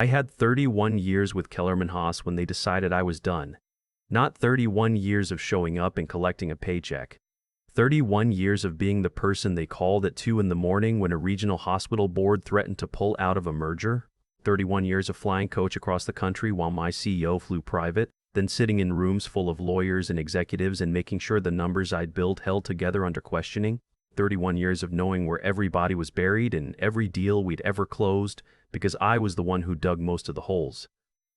I had 31 years with Kellerman Haas when they decided I was done. Not 31 years of showing up and collecting a paycheck. 31 years of being the person they called at 2 in the morning when a regional hospital board threatened to pull out of a merger. 31 years of flying coach across the country while my CEO flew private, then sitting in rooms full of lawyers and executives and making sure the numbers I'd built held together under questioning. 31 years of knowing where everybody was buried and every deal we'd ever closed, because I was the one who dug most of the holes.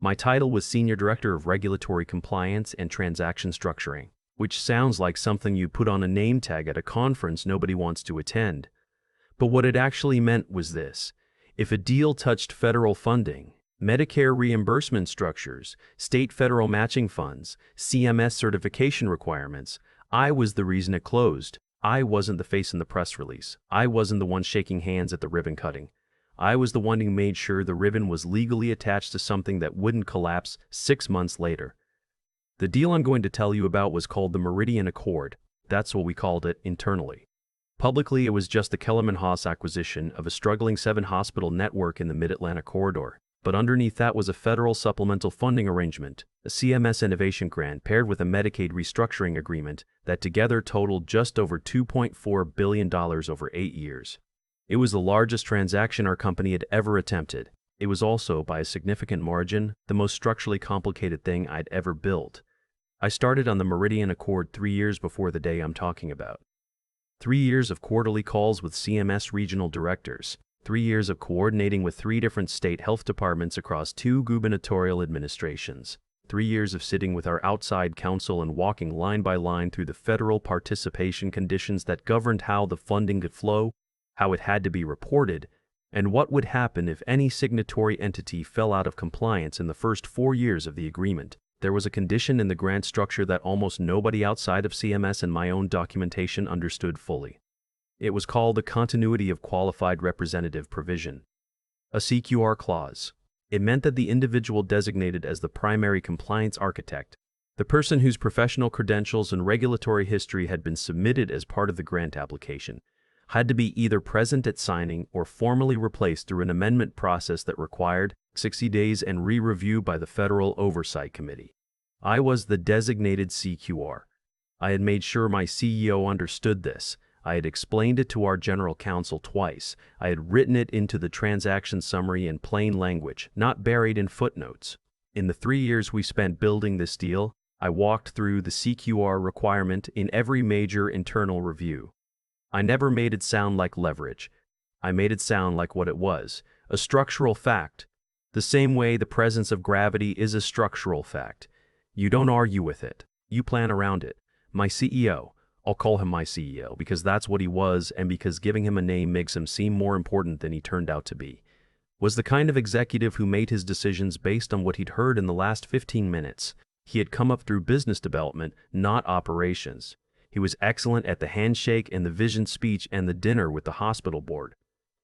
My title was Senior Director of Regulatory Compliance and Transaction Structuring, which sounds like something you put on a name tag at a conference nobody wants to attend. But what it actually meant was this: if a deal touched federal funding, Medicare reimbursement structures, state-federal matching funds, CMS certification requirements, I was the reason it closed. I wasn't the face in the press release. I wasn't the one shaking hands at the ribbon cutting. I was the one who made sure the ribbon was legally attached to something that wouldn't collapse 6 months later. The deal I'm going to tell you about was called the Meridian Accord. That's what we called it internally. Publicly, it was just the Kellerman Haas acquisition of a struggling 7-hospital network in the Mid-Atlantic corridor. But underneath that was a federal supplemental funding arrangement, a CMS innovation grant paired with a Medicaid restructuring agreement that together totaled just over $2.4 billion over 8 years. It was the largest transaction our company had ever attempted. It was also, by a significant margin, the most structurally complicated thing I'd ever built. I started on the Meridian Accord 3 years before the day I'm talking about. 3 years of quarterly calls with CMS regional directors. 3 years of coordinating with 3 different state health departments across 2 gubernatorial administrations. 3 years of sitting with our outside counsel and walking line by line through the federal participation conditions that governed how the funding could flow, how it had to be reported, and what would happen if any signatory entity fell out of compliance in the first 4 years of the agreement. There was a condition in the grant structure that almost nobody outside of CMS and my own documentation understood fully. It was called the Continuity of Qualified Representative provision, a CQR clause. It meant that the individual designated as the primary compliance architect, the person whose professional credentials and regulatory history had been submitted as part of the grant application, had to be either present at signing or formally replaced through an amendment process that required 60 days and re-review by the Federal Oversight Committee. I was the designated CQR. I had made sure my CEO understood this. I had explained it to our general counsel twice. I had written it into the transaction summary in plain language, not buried in footnotes. In the 3 years we spent building this deal, I walked through the CQR requirement in every major internal review. I never made it sound like leverage. I made it sound like what it was, a structural fact. The same way the presence of gravity is a structural fact. You don't argue with it. You plan around it. My CEO, I'll call him my CEO because that's what he was and because giving him a name makes him seem more important than he turned out to be, was the kind of executive who made his decisions based on what he'd heard in the last 15 minutes. He had come up through business development, not operations. He was excellent at the handshake and the vision speech and the dinner with the hospital board.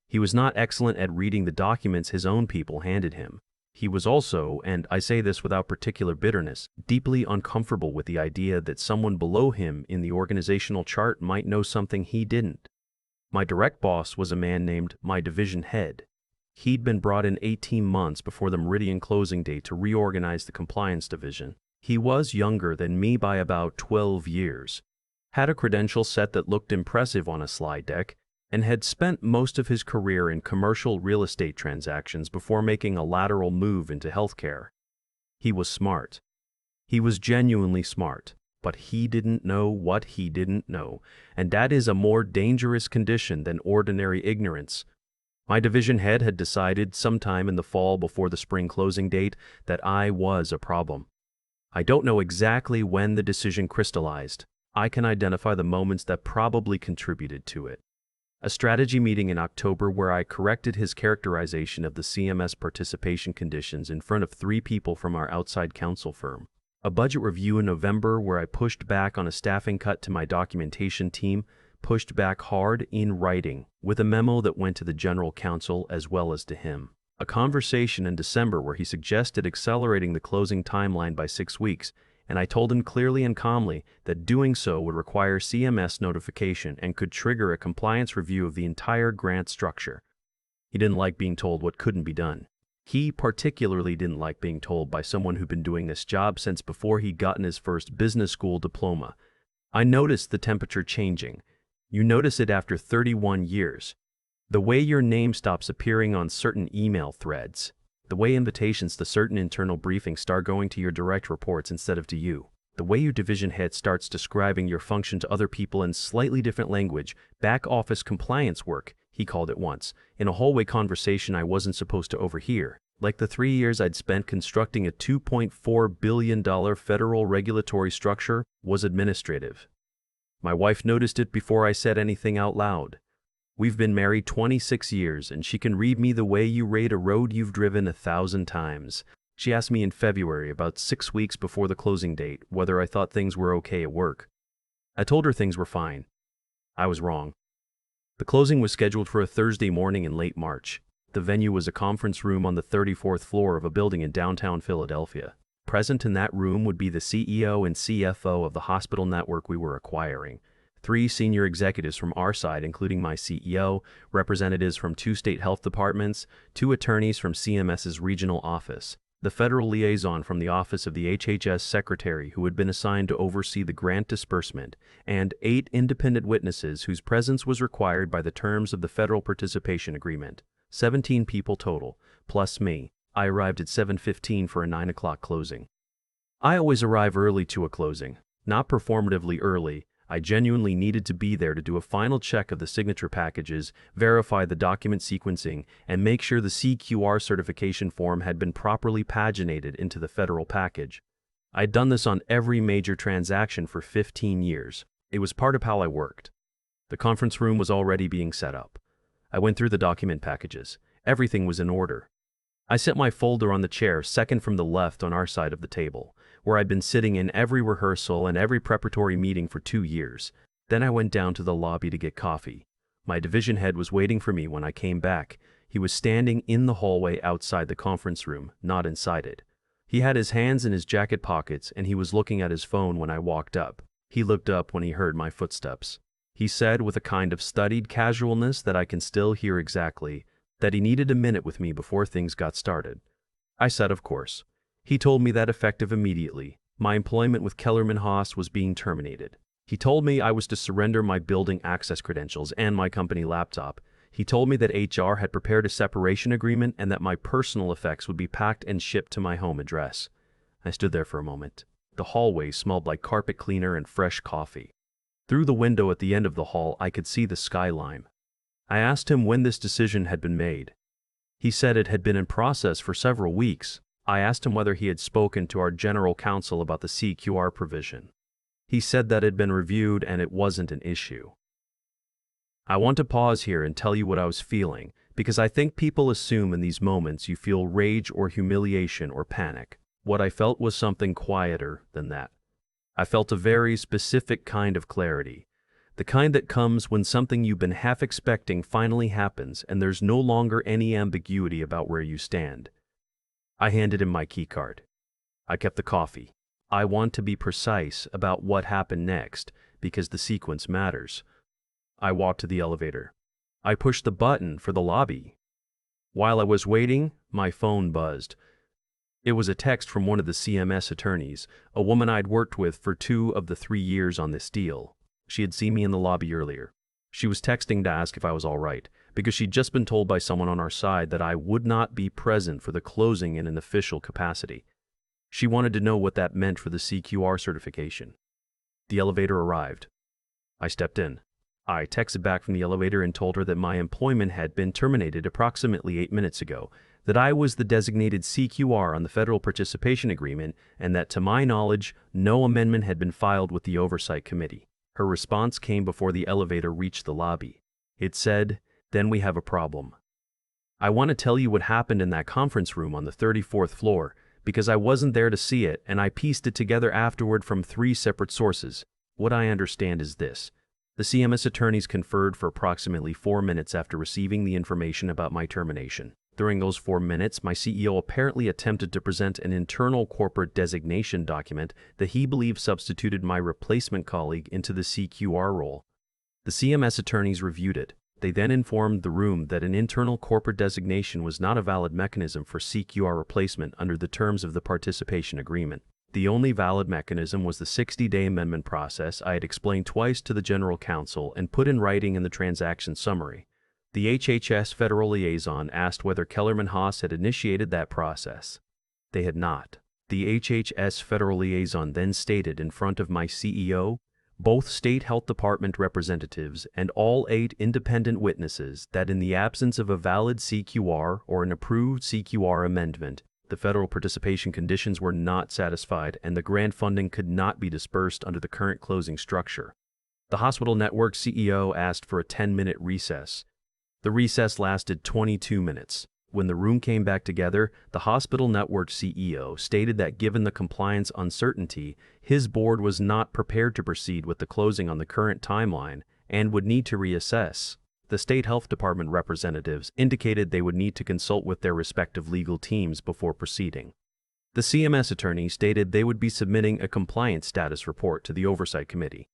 He was not excellent at reading the documents his own people handed him. He was also, and I say this without particular bitterness, deeply uncomfortable with the idea that someone below him in the organizational chart might know something he didn't. My direct boss was a man named my division head. He'd been brought in 18 months before the Meridian closing date to reorganize the compliance division. He was younger than me by about 12 years, had a credential set that looked impressive on a slide deck, and had spent most of his career in commercial real estate transactions before making a lateral move into healthcare. He was smart. He was genuinely smart, but he didn't know what he didn't know, and that is a more dangerous condition than ordinary ignorance. My division head had decided sometime in the fall before the spring closing date that I was a problem. I don't know exactly when the decision crystallized. I can identify the moments that probably contributed to it. A strategy meeting in October where I corrected his characterization of the CMS participation conditions in front of 3 people from our outside counsel firm. A budget review in November where I pushed back on a staffing cut to my documentation team, pushed back hard in writing, with a memo that went to the general counsel as well as to him. A conversation in December where he suggested accelerating the closing timeline by 6 weeks, and I told him clearly and calmly that doing so would require CMS notification and could trigger a compliance review of the entire grant structure. He didn't like being told what couldn't be done. He particularly didn't like being told by someone who'd been doing this job since before he'd gotten his first business school diploma. I noticed the temperature changing. You notice it after 31 years. The way your name stops appearing on certain email threads. The way invitations to certain internal briefings start going to your direct reports instead of to you. The way your division head starts describing your function to other people in slightly different language. Back office compliance work, he called it once, in a hallway conversation I wasn't supposed to overhear. Like the 3 years I'd spent constructing a $2.4 billion federal regulatory structure was administrative. My wife noticed it before I said anything out loud. We've been married 26 years, and she can read me the way you rate a road you've driven 1,000 times. She asked me in February, about 6 weeks before the closing date, whether I thought things were okay at work. I told her things were fine. I was wrong. The closing was scheduled for a Thursday morning in late March. The venue was a conference room on the 34th floor of a building in downtown Philadelphia. Present in that room would be the CEO and CFO of the hospital network we were acquiring. 3 senior executives from our side, including my CEO, representatives from 2 state health departments, 2 attorneys from CMS's regional office, the federal liaison from the office of the HHS Secretary who had been assigned to oversee the grant disbursement, and 8 independent witnesses whose presence was required by the terms of the federal participation agreement. 17 people total, plus me. I arrived at 7:15 for a 9 o'clock closing. I always arrive early to a closing, not performatively early. I genuinely needed to be there to do a final check of the signature packages, verify the document sequencing, and make sure the CQR certification form had been properly paginated into the federal package. I'd done this on every major transaction for 15 years. It was part of how I worked. The conference room was already being set up. I went through the document packages. Everything was in order. I set my folder on the chair second from the left on our side of the table, where I'd been sitting in every rehearsal and every preparatory meeting for 2 years. Then I went down to the lobby to get coffee. My division head was waiting for me when I came back. He was standing in the hallway outside the conference room, not inside it. He had his hands in his jacket pockets and he was looking at his phone when I walked up. He looked up when he heard my footsteps. He said with a kind of studied casualness that I can still hear exactly, that he needed a minute with me before things got started. I said of course. He told me that effective immediately, my employment with Kellerman Haas was being terminated. He told me I was to surrender my building access credentials and my company laptop. He told me that HR had prepared a separation agreement and that my personal effects would be packed and shipped to my home address. I stood there for a moment. The hallway smelled like carpet cleaner and fresh coffee. Through the window at the end of the hall, I could see the skyline. I asked him when this decision had been made. He said it had been in process for several weeks. I asked him whether he had spoken to our general counsel about the CQR provision. He said that it had been reviewed and it wasn't an issue. I want to pause here and tell you what I was feeling, because I think people assume in these moments you feel rage or humiliation or panic. What I felt was something quieter than that. I felt a very specific kind of clarity. The kind that comes when something you've been half expecting finally happens and there's no longer any ambiguity about where you stand. I handed him my key card. I kept the coffee. I want to be precise about what happened next because the sequence matters. I walked to the elevator. I pushed the button for the lobby. While I was waiting, my phone buzzed. It was a text from one of the CMS attorneys, a woman I'd worked with for 2 of the 3 years on this deal. She had seen me in the lobby earlier. She was texting to ask if I was all right, because she'd just been told by someone on our side that I would not be present for the closing in an official capacity. She wanted to know what that meant for the CQR certification. The elevator arrived. I stepped in. I texted back from the elevator and told her that my employment had been terminated approximately 8 minutes ago, that I was the designated CQR on the Federal Participation Agreement, and that to my knowledge, no amendment had been filed with the Oversight Committee. Her response came before the elevator reached the lobby. It said, "Then we have a problem." I want to tell you what happened in that conference room on the 34th floor, because I wasn't there to see it and I pieced it together afterward from 3 separate sources. What I understand is this. The CMS attorneys conferred for approximately 4 minutes after receiving the information about my termination. During those 4 minutes, my CEO apparently attempted to present an internal corporate designation document that he believed substituted my replacement colleague into the CQR role. The CMS attorneys reviewed it. They then informed the room that an internal corporate designation was not a valid mechanism for CQR replacement under the terms of the participation agreement. The only valid mechanism was the 60-day amendment process I had explained twice to the General Counsel and put in writing in the transaction summary. The HHS Federal Liaison asked whether Kellerman Haas had initiated that process. They had not. The HHS Federal Liaison then stated in front of my CEO, both state health department representatives, and all 8 independent witnesses that in the absence of a valid CQR or an approved CQR amendment, the federal participation conditions were not satisfied and the grant funding could not be dispersed under the current closing structure. The hospital network CEO asked for a 10-minute recess. The recess lasted 22 minutes. When the room came back together, the hospital network CEO stated that given the compliance uncertainty, his board was not prepared to proceed with the closing on the current timeline and would need to reassess. The state health department representatives indicated they would need to consult with their respective legal teams before proceeding. The CMS attorney stated they would be submitting a compliance status report to the Oversight Committee.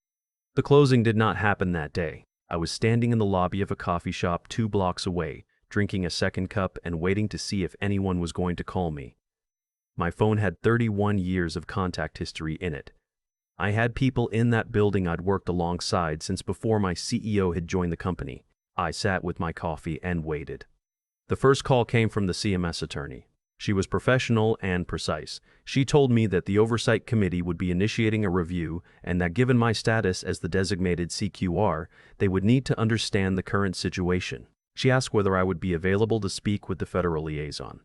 The closing did not happen that day. I was standing in the lobby of a coffee shop 2 blocks away, drinking a second cup and waiting to see if anyone was going to call me. My phone had 31 years of contact history in it. I had people in that building I'd worked alongside since before my CEO had joined the company. I sat with my coffee and waited. The first call came from the CMS attorney. She was professional and precise. She told me that the Oversight Committee would be initiating a review and that given my status as the designated CQR, they would need to understand the current situation. She asked whether I would be available to speak with the federal liaison.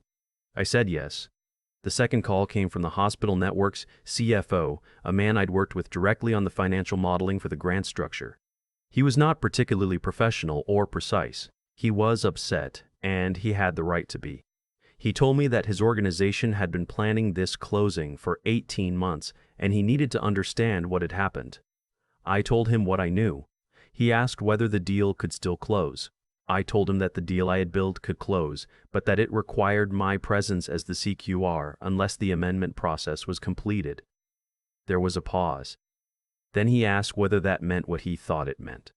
I said yes. The second call came from the hospital network's CFO, a man I'd worked with directly on the financial modeling for the grant structure. He was not particularly professional or precise. He was upset, and he had the right to be. He told me that his organization had been planning this closing for 18 months, and he needed to understand what had happened. I told him what I knew. He asked whether the deal could still close. I told him that the deal I had built could close, but that it required my presence as the CQR unless the amendment process was completed. There was a pause. Then he asked whether that meant what he thought it meant.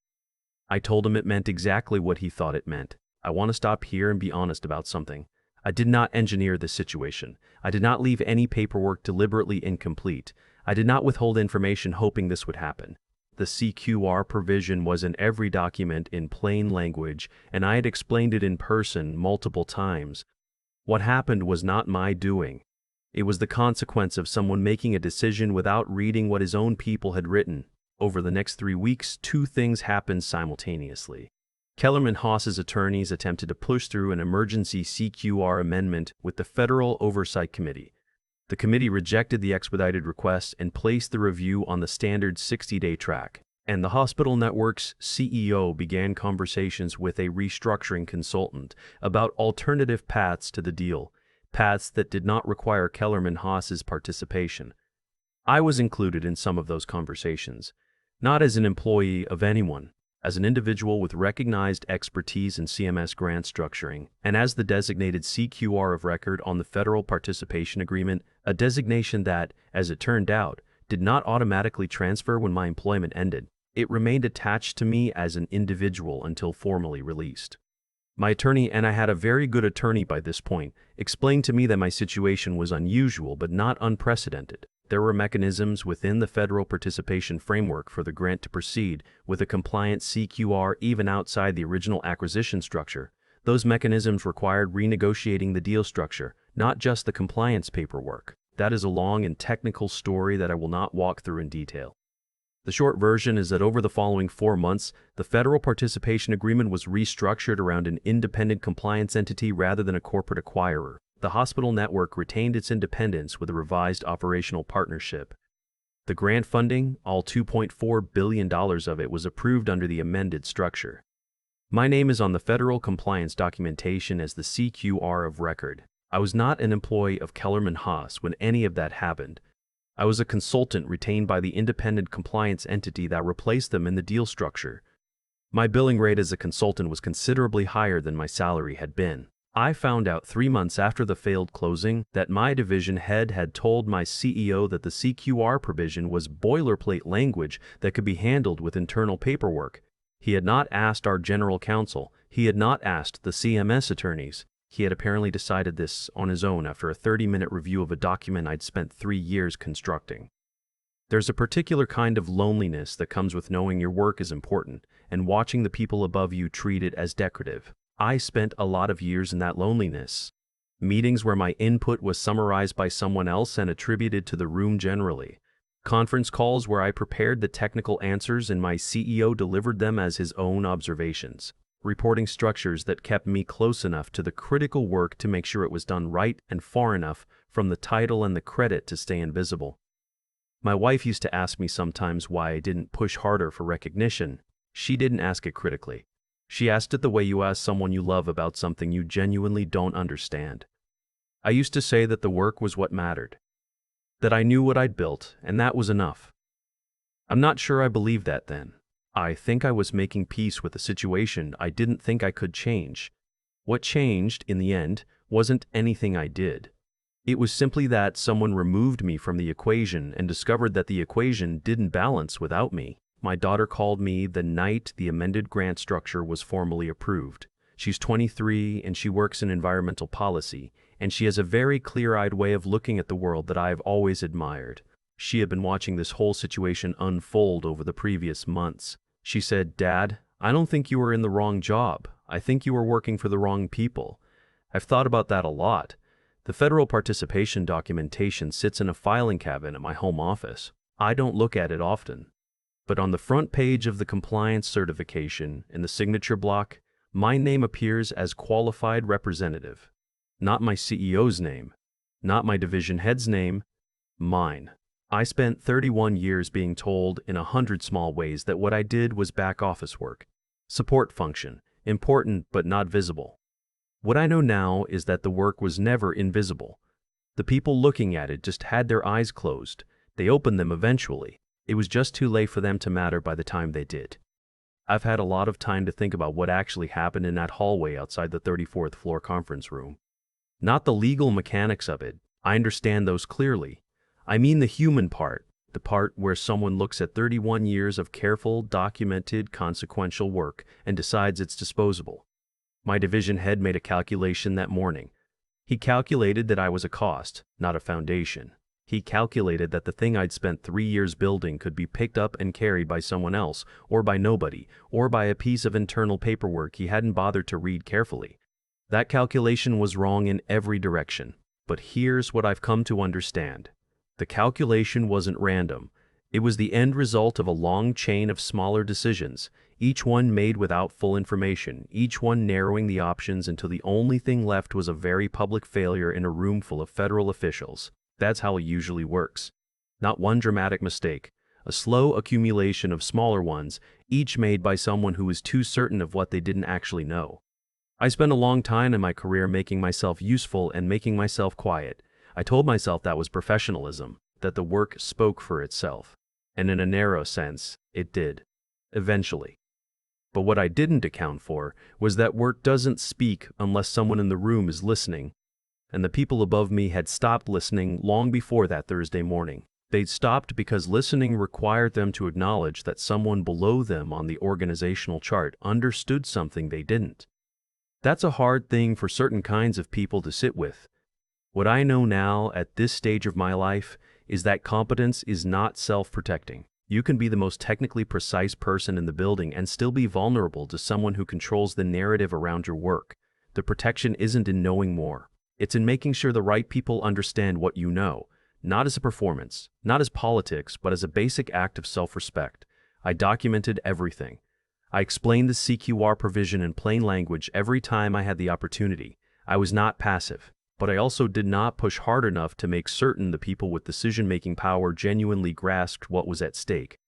I told him it meant exactly what he thought it meant. I want to stop here and be honest about something. I did not engineer this situation. I did not leave any paperwork deliberately incomplete. I did not withhold information hoping this would happen. The CQR provision was in every document in plain language, and I had explained it in person multiple times. What happened was not my doing. It was the consequence of someone making a decision without reading what his own people had written. Over the next 3 weeks, 2 things happened simultaneously. Kellerman Haas's attorneys attempted to push through an emergency CQR amendment with the Federal Oversight Committee. The committee rejected the expedited request and placed the review on the standard 60-day track, and the hospital network's CEO began conversations with a restructuring consultant about alternative paths to the deal, paths that did not require Kellerman Haas's participation. I was included in some of those conversations, not as an employee of anyone, as an individual with recognized expertise in CMS grant structuring, and as the designated CQR of record on the Federal Participation Agreement, a designation that, as it turned out, did not automatically transfer when my employment ended. It remained attached to me as an individual until formally released. My attorney, and I had a very good attorney by this point, explained to me that my situation was unusual but not unprecedented. There were mechanisms within the federal participation framework for the grant to proceed with a compliant CQR even outside the original acquisition structure. Those mechanisms required renegotiating the deal structure, not just the compliance paperwork. That is a long and technical story that I will not walk through in detail. The short version is that over the following 4 months, the federal participation agreement was restructured around an independent compliance entity rather than a corporate acquirer. The hospital network retained its independence with a revised operational partnership. The grant funding, all $2.4 billion of it, was approved under the amended structure. My name is on the federal compliance documentation as the CQR of record. I was not an employee of Kellerman Haas when any of that happened. I was a consultant retained by the independent compliance entity that replaced them in the deal structure. My billing rate as a consultant was considerably higher than my salary had been. I found out 3 months after the failed closing that my division head had told my CEO that the CQR provision was boilerplate language that could be handled with internal paperwork. He had not asked our general counsel. He had not asked the CMS attorneys. He had apparently decided this on his own after a 30-minute review of a document I'd spent 3 years constructing. There's a particular kind of loneliness that comes with knowing your work is important and watching the people above you treat it as decorative. I spent a lot of years in that loneliness. Meetings where my input was summarized by someone else and attributed to the room generally. Conference calls where I prepared the technical answers and my CEO delivered them as his own observations. Reporting structures that kept me close enough to the critical work to make sure it was done right and far enough from the title and the credit to stay invisible. My wife used to ask me sometimes why I didn't push harder for recognition. She didn't ask it critically. She asked it the way you ask someone you love about something you genuinely don't understand. I used to say that the work was what mattered, that I knew what I'd built, and that was enough. I'm not sure I believed that then. I think I was making peace with a situation I didn't think I could change. What changed, in the end, wasn't anything I did. It was simply that someone removed me from the equation and discovered that the equation didn't balance without me. My daughter called me the night the amended grant structure was formally approved. She's 23 and she works in environmental policy, and she has a very clear-eyed way of looking at the world that I've always admired. She had been watching this whole situation unfold over the previous months. She said, "Dad, I don't think you were in the wrong job. I think you were working for the wrong people. I've thought about that a lot. The federal participation documentation sits in a filing cabinet at my home office. I don't look at it often. But on the front page of the compliance certification, in the signature block, my name appears as qualified representative. Not my CEO's name, not my division head's name, mine. I spent 31 years being told in 100 small ways that what I did was back office work, support function, important but not visible. What I know now is that the work was never invisible. The people looking at it just had their eyes closed. They opened them eventually. It was just too late for them to matter by the time they did. I've had a lot of time to think about what actually happened in that hallway outside the 34th floor conference room. Not the legal mechanics of it. I understand those clearly. I mean the human part, the part where someone looks at 31 years of careful, documented, consequential work and decides it's disposable. My division head made a calculation that morning. He calculated that I was a cost, not a foundation. He calculated that the thing I'd spent 3 years building could be picked up and carried by someone else, or by nobody, or by a piece of internal paperwork he hadn't bothered to read carefully. That calculation was wrong in every direction. But here's what I've come to understand. The calculation wasn't random. It was the end result of a long chain of smaller decisions, each one made without full information, each one narrowing the options until the only thing left was a very public failure in a room full of federal officials. That's how it usually works. Not one dramatic mistake, a slow accumulation of smaller ones, each made by someone who was too certain of what they didn't actually know. I spent a long time in my career making myself useful and making myself quiet. I told myself that was professionalism, that the work spoke for itself. And in a narrow sense, it did. Eventually. But what I didn't account for was that work doesn't speak unless someone in the room is listening. And the people above me had stopped listening long before that Thursday morning. They'd stopped because listening required them to acknowledge that someone below them on the organizational chart understood something they didn't. That's a hard thing for certain kinds of people to sit with. What I know now at this stage of my life is that competence is not self-protecting. You can be the most technically precise person in the building and still be vulnerable to someone who controls the narrative around your work. The protection isn't in knowing more. It's in making sure the right people understand what you know, not as a performance, not as politics, but as a basic act of self-respect. I documented everything. I explained the CQR provision in plain language every time I had the opportunity. I was not passive, but I also did not push hard enough to make certain the people with decision-making power genuinely grasped what was at stake.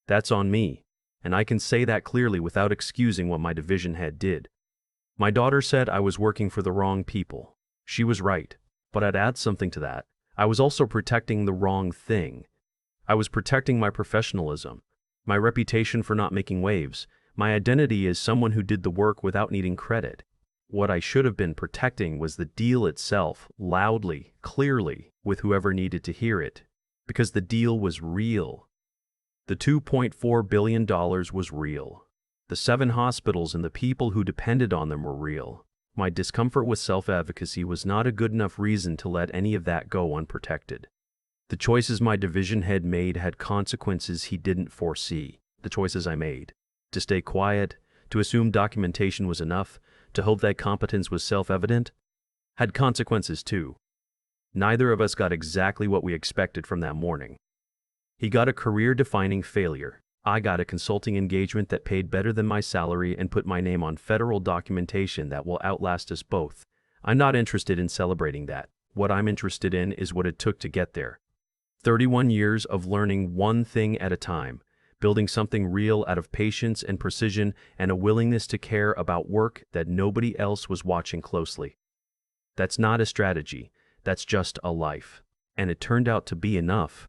That's on me, and I can say that clearly without excusing what my division head did. My daughter said I was working for the wrong people. She was right, but I'd add something to that. I was also protecting the wrong thing. I was protecting my professionalism, my reputation for not making waves, my identity as someone who did the work without needing credit. What I should have been protecting was the deal itself, loudly, clearly, with whoever needed to hear it, because the deal was real. The $2.4 billion was real. The 7 hospitals and the people who depended on them were real. My discomfort with self-advocacy was not a good enough reason to let any of that go unprotected. The choices my division head made had consequences he didn't foresee. The choices I made, to stay quiet, to assume documentation was enough, to hope that competence was self-evident, had consequences too. Neither of us got exactly what we expected from that morning. He got a career-defining failure. I got a consulting engagement that paid better than my salary and put my name on federal documentation that will outlast us both. I'm not interested in celebrating that. What I'm interested in is what it took to get there. 31 years of learning one thing at a time, building something real out of patience and precision and a willingness to care about work that nobody else was watching closely. That's not a strategy, that's just a life. And it turned out to be enough.